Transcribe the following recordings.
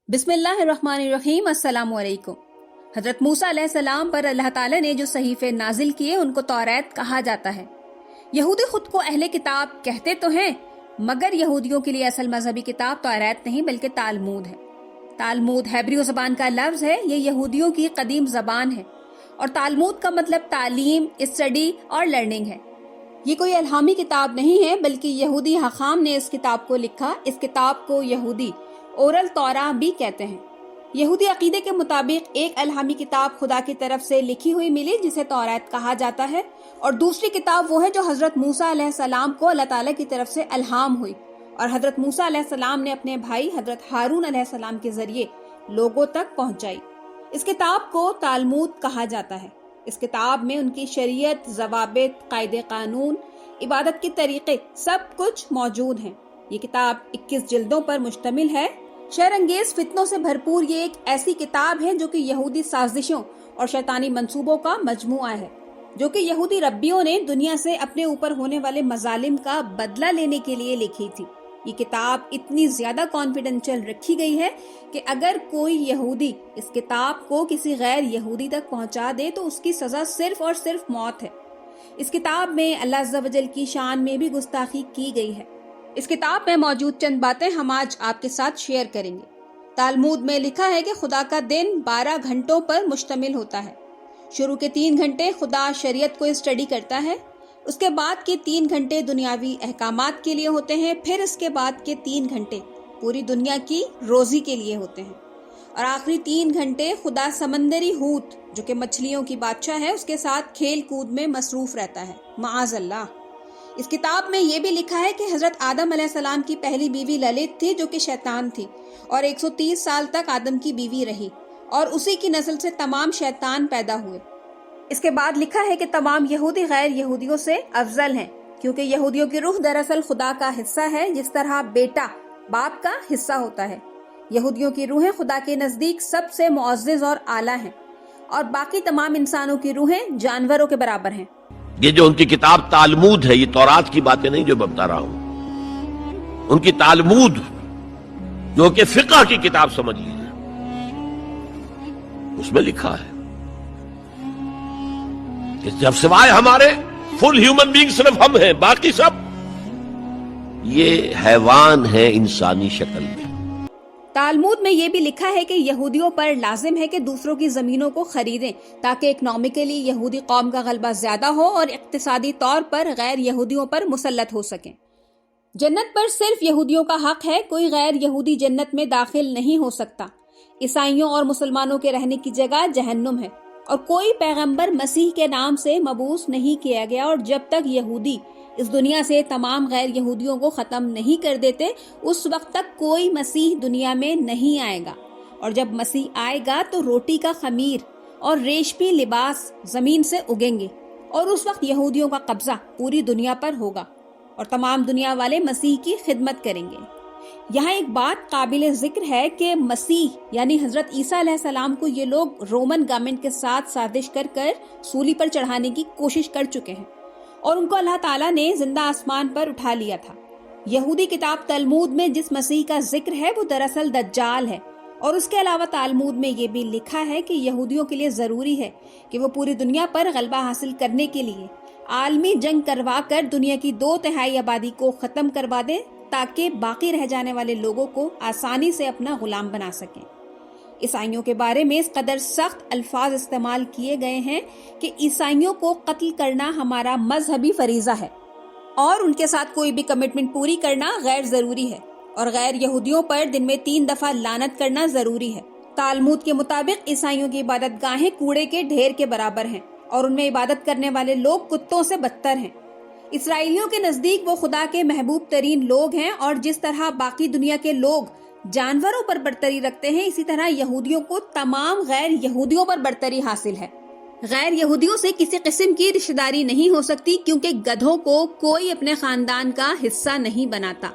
बिस्मिल्लाहिर्रहमानिर्रहीम। अस्सलाम वालेकुम। हजरत मूसा अलैहिस्सलाम पर अल्लाह ताला ने जो सहीफे नाजिल किए उनको तौरात कहा जाता है। यहूदी खुद को अहले किताब कहते तो हैं, मगर यहूदियों के लिए असल मजहबी किताब तौरात नहीं बल्कि तालमूद है। तालमूद हेब्रियो जबान का लफ्ज है। ये यहूदियों की कदीम जबान है और तालमूद का मतलब तालीम, स्टडी और लर्निंग है। ये कोई इल्हामी किताब नहीं है बल्कि यहूदी हकाम ने इस किताब को लिखा। इस किताब को यहूदी ओरल तौरा भी कहते हैं। यहूदी अकीदे के मुताबिक एक इल्हामी किताब खुदा की तरफ से लिखी हुई मिली जिसे तौरात कहा जाता है, और दूसरी किताब वो है जो हजरत मूसा अलैहिस्सलाम को अल्लाह ताला की तरफ से इल्हाम हुई और हजरत मूसा अलैहिस्सलाम ने अपने भाई हजरत हारून अलैहिस्सलाम के जरिए लोगों तक पहुंचाई। इस किताब को तालमूद कहा जाता है। इस किताब में उनकी शरीयत, ज़वाबित, कायदे कानून, इबादत के तरीके सब कुछ मौजूद हैं। ये किताब 21 जिल्दों पर मुश्तमिल है। शर अंगेज फितनों से भरपूर ये एक ऐसी किताब है जो कि यहूदी साजिशों और शैतानी मंसूबों का मजमुआ है, जो कि यहूदी रब्बियों ने दुनिया से अपने ऊपर होने वाले मजालिम का बदला लेने के लिए लिखी थी। ये किताब इतनी ज्यादा कॉन्फिडेंशियल रखी गई है कि अगर कोई यहूदी इस किताब को किसी गैर यहूदी तक पहुंचा दे तो उसकी सजा सिर्फ और सिर्फ मौत है। इस किताब में अल्लाह अज़्ज़ा वजल की शान में भी गुस्ताखी की गई है। इस किताब में मौजूद चंद बातें हम आज आपके साथ शेयर करेंगे। तालमूद में लिखा है कि खुदा का दिन 12 घंटों पर मुश्तमिल होता है। शुरू के 3 घंटे खुदा शरीयत को स्टडी करता है, उसके बाद के 3 घंटे दुनियावी अहकामात के लिए होते हैं, फिर इसके बाद के 3 घंटे पूरी दुनिया की रोजी के लिए होते हैं, और आखिरी 3 घंटे खुदा समंदरी हूत जो कि मछलियों की बादशाह है उसके साथ खेल कूद में मसरूफ रहता है, माअज़ल्लाह। इस किताब में ये भी लिखा है कि हजरत आदम अलैहिस्सलाम की पहली बीवी ललित थी जो कि शैतान थी, और 130 साल तक आदम की बीवी रही और उसी की नस्ल से तमाम शैतान पैदा हुए। इसके बाद लिखा है कि तमाम यहूदी गैर यहूदियों से अफजल हैं, क्योंकि यहूदियों की रूह दरअसल खुदा का हिस्सा है, जिस तरह बेटा बाप का हिस्सा होता है। यहूदियों की रूहें खुदा के नजदीक सबसे मुअज़्ज़ज़ और आला हैं, और बाकी तमाम इंसानों की रूहें जानवरों के बराबर हैं। ये जो उनकी किताब तालमूद है, ये तौरात की बातें नहीं जो मैं बता रहा हूं। उनकी तालमूद जो कि फिक़ह की किताब समझ लीजिए, उसमें लिखा है कि जब सिवाय हमारे फुल ह्यूमन बीइंग सिर्फ हम हैं, बाकी सब ये हैवान है इंसानी शक्ल में। तालमूद में ये भी लिखा है कि यहूदियों पर लाजिम है कि दूसरों की जमीनों को खरीदें ताकि इकोनॉमिकली यहूदी कौम का गलबा ज्यादा हो और इक्तिसादी तौर पर गैर यहूदियों पर मुसल्लत हो सकें। जन्नत पर सिर्फ यहूदियों का हक है, कोई गैर यहूदी जन्नत में दाखिल नहीं हो सकता। ईसाइयों और मुसलमानों के रहने की जगह जहन्नुम है, और कोई पैगंबर मसीह के नाम से मबूस नहीं किया गया, और जब तक यहूदी इस दुनिया से तमाम गैर यहूदियों को खत्म नहीं कर देते उस वक्त तक कोई मसीह दुनिया में नहीं आएगा। और जब मसीह आएगा तो रोटी का खमीर और रेशमी लिबास जमीन से उगेंगे, और उस वक्त यहूदियों का कब्जा पूरी दुनिया पर होगा और तमाम दुनिया वाले मसीह की खिदमत करेंगे। यहाँ एक बात काबिल जिक्र है कि मसीह यानी हजरत ईसा अलैहिस्सलाम को ये लोग रोमन गवर्नमेंट के साथ साजिश कर सूली पर चढ़ाने की कोशिश कर चुके हैं, और उनको अल्लाह ताला ने जिंदा आसमान पर उठा लिया था। यहूदी किताब तलमूद में जिस मसीह का जिक्र है वो दरअसल दज्जाल है, और उसके अलावा तालमूद में ये भी लिखा है कि यहूदियों के लिए जरूरी है कि वो पूरी दुनिया पर गलबा हासिल करने के लिए आलमी जंग करवा कर दुनिया की 2/3 आबादी को खत्म करवा दे, ताकि बाकी रह जाने वाले लोगों को आसानी से अपना गुलाम बना सकें। ईसाइयों के बारे में इस कदर सख्त अल्फाज इस्तेमाल किए गए हैं कि ईसाइयों को कत्ल करना हमारा मजहबी फरीजा है, और उनके साथ कोई भी कमिटमेंट पूरी करना गैर जरूरी है, और गैर यहूदियों पर दिन में 3 दफा लानत करना जरूरी है। तालमूद के मुताबिक ईसाइयों की इबादत गाहें कूड़े के ढेर के बराबर हैं, और उनमें इबादत करने वाले लोग कुत्तों से बदतर हैं। इसराइलियों के नजदीक वो खुदा के महबूब तरीन लोग हैं, और जिस तरह बाकी दुनिया के लोग जानवरों पर बरतरी रखते हैं, इसी तरह यहूदियों को तमाम गैर यहूदियों पर बरतरी हासिल है। गैर यहूदियों से किसी किस्म की रिश्तेदारी नहीं हो सकती, क्योंकि गधों को कोई अपने खानदान का हिस्सा नहीं बनाता।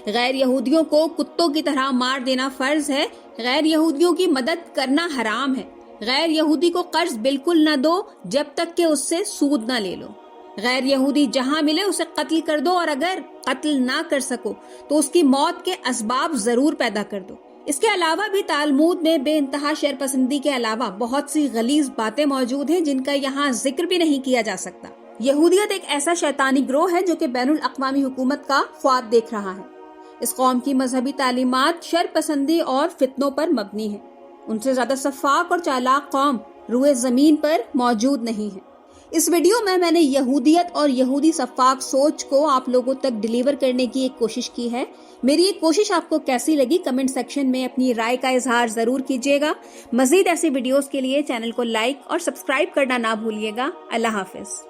गैर यहूदियों को कुत्तों की तरह मार देना फर्ज है। गैर यहूदियों की मदद करना हराम है। गैर यहूदी को कर्ज बिल्कुल न दो जब तक कि उससे सूद न ले लो। गैर यहूदी जहां मिले उसे कत्ल कर दो, और अगर कत्ल ना कर सको तो उसकी मौत के असबाब जरूर पैदा कर दो। اس کے علاوہ بھی تالمود میں بے انتہا شر پسندی کے علاوہ بہت سی غلیظ باتیں موجود ہیں جن کا یہاں ذکر بھی نہیں کیا جا سکتا۔ یہودیت ایک ایسا شیطانی گروہ ہے جو کہ بین الاقوامی حکومت کا خواب دیکھ رہا ہے۔ اس قوم کی مذہبی تعلیمات شر پسندی اور فتنوں پر مبنی ہے۔ ان سے زیادہ شفاف اور چالاک قوم روئے زمین پر موجود نہیں ہے۔ اس ویڈیو میں نے یہودیت اور یہودی شفاف سوچ کو آپ لوگوں تک ڈیلیور کرنے کی ایک کوشش کی ہے۔ میری یہ کوشش آپ کو کیسی لگی کمنٹ سیکشن میں اپنی رائے کا اظہار ضرور کیجیے گا۔ مزید ایسی ویڈیوز کے لیے چینل کو لائک اور سبسکرائب کرنا نہ بھولیے گا۔ اللہ حافظ۔